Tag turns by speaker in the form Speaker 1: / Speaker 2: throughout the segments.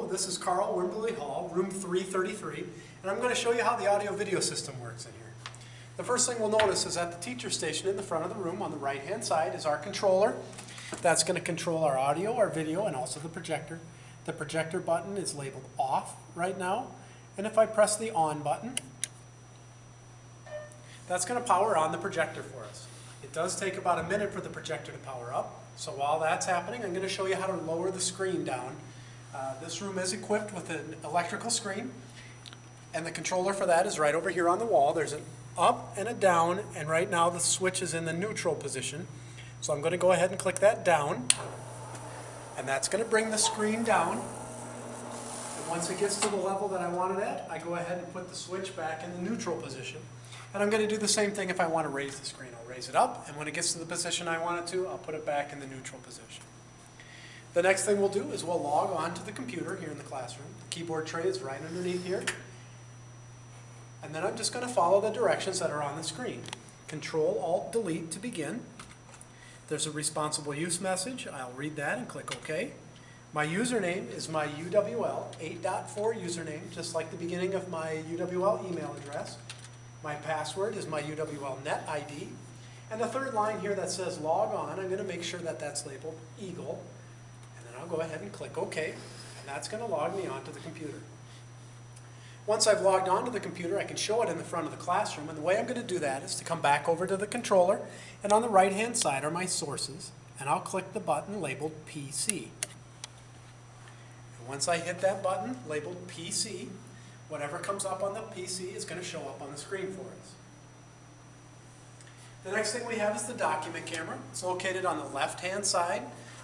Speaker 1: this is Carl Wimberly Hall, room 333, and I'm going to show you how the audio-video system works in here. The first thing we'll notice is at the teacher station in the front of the room on the right-hand side is our controller. That's going to control our audio, our video, and also the projector. The projector button is labeled off right now, and if I press the on button, that's going to power on the projector for us. It does take about a minute for the projector to power up, so while that's happening, I'm going to show you how to lower the screen down. This room is equipped with an electrical screen, and the controller for that is right over here on the wall. There's an up and a down, and right now the switch is in the neutral position. So I'm going to go ahead and click that down, and that's going to bring the screen down. And once it gets to the level that I want it at, I go ahead and put the switch back in the neutral position. And I'm going to do the same thing if I want to raise the screen. I'll raise it up, and when it gets to the position I want it to, I'll put it back in the neutral position. The next thing we'll do is we'll log on to the computer here in the classroom. The keyboard tray is right underneath here. And then I'm just going to follow the directions that are on the screen. Control-Alt-Delete to begin. There's a responsible use message. I'll read that and click OK. My username is my UWL 8.4 username, just like the beginning of my UWL email address. My password is my UWL net ID. And the third line here that says log on, I'm going to make sure that that's labeled Eagle. And then I'll go ahead and click OK. And that's going to log me onto the computer. Once I've logged onto the computer, I can show it in the front of the classroom, and the way I'm going to do that is to come back over to the controller, and on the right-hand side are my sources, and I'll click the button labeled PC. And once I hit that button labeled PC, whatever comes up on the PC is going to show up on the screen for us. The next thing we have is the document camera. It's located on the left-hand side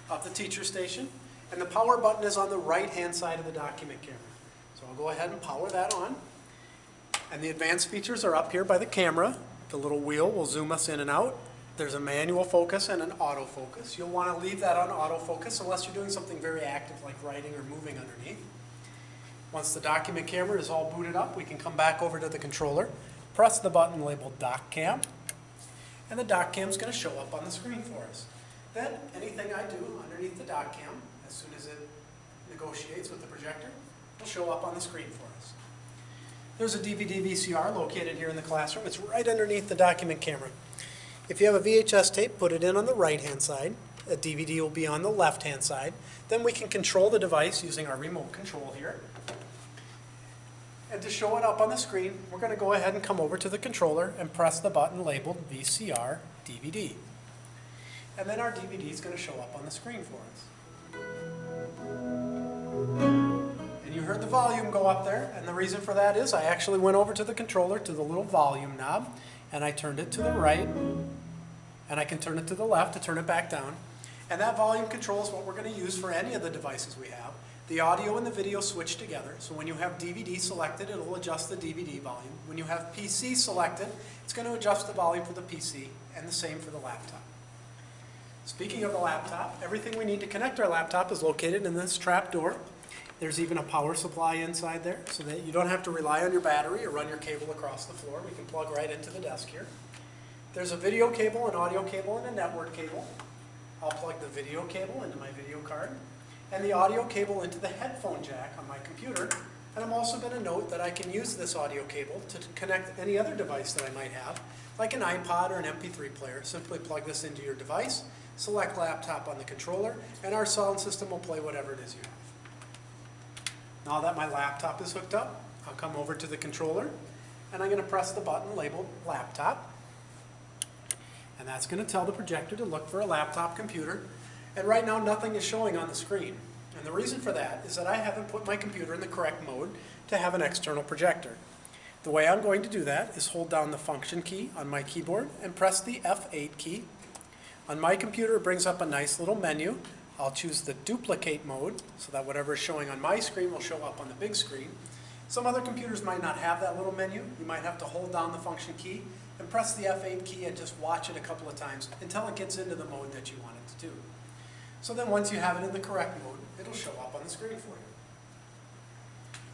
Speaker 1: of the teacher station, and the power button is on the right-hand side of the document camera. So I'll go ahead and power that on. And the advanced features are up here by the camera. The little wheel will zoom us in and out. There's a manual focus and an autofocus. You'll want to leave that on autofocus unless you're doing something very active like writing or moving underneath. Once the document camera is all booted up, we can come back over to the controller, press the button labeled Doc Cam, and the Doc Cam is going to show up on the screen for us. Then anything I do underneath the Doc Cam, as soon as it negotiates with the projector, will show up on the screen for us. There's a DVD VCR located here in the classroom. It's right underneath the document camera. If you have a VHS tape, put it in on the right-hand side. A DVD will be on the left-hand side. Then we can control the device using our remote control here. And to show it up on the screen, we're going to go ahead and come over to the controller and press the button labeled VCR DVD. And then our DVD is going to show up on the screen for us. You heard the volume go up there, and the reason for that is I actually went over to the controller to the little volume knob, and I turned it to the right, and I can turn it to the left to turn it back down. And that volume control is what we're going to use for any of the devices we have. The audio and the video switch together, so when you have DVD selected, it'll adjust the DVD volume. When you have PC selected, it's going to adjust the volume for the PC, and the same for the laptop. Speaking of the laptop, everything we need to connect our laptop is located in this trap door. There's even a power supply inside there so that you don't have to rely on your battery or run your cable across the floor. We can plug right into the desk here. There's a video cable, an audio cable, and a network cable. I'll plug the video cable into my video card and the audio cable into the headphone jack on my computer. And I'm also going to note that I can use this audio cable to connect any other device that I might have, like an iPod or an MP3 player. Simply plug this into your device, select laptop on the controller, and our sound system will play whatever it is you have. Now that my laptop is hooked up, I'll come over to the controller, and I'm going to press the button labeled Laptop. And that's going to tell the projector to look for a laptop computer. And right now, nothing is showing on the screen. And the reason for that is that I haven't put my computer in the correct mode to have an external projector. The way I'm going to do that is hold down the Function key on my keyboard and press the F8 key. On my computer, it brings up a nice little menu. I'll choose the duplicate mode so that whatever is showing on my screen will show up on the big screen. Some other computers might not have that little menu. You might have to hold down the Function key and press the F8 key and just watch it a couple of times until it gets into the mode that you want it to do. So then once you have it in the correct mode, it'll show up on the screen for you.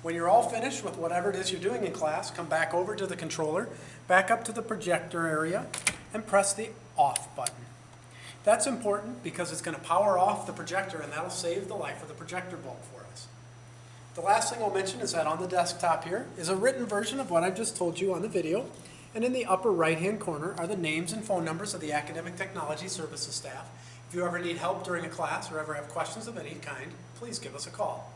Speaker 1: When you're all finished with whatever it is you're doing in class, come back over to the controller, back up to the projector area, and press the off button. That's important because it's going to power off the projector, and that'll save the life of the projector bulb for us. The last thing I'll mention is that on the desktop here is a written version of what I've just told you on the video, and in the upper right-hand corner are the names and phone numbers of the Academic Technology Services staff. If you ever need help during a class or ever have questions of any kind, please give us a call.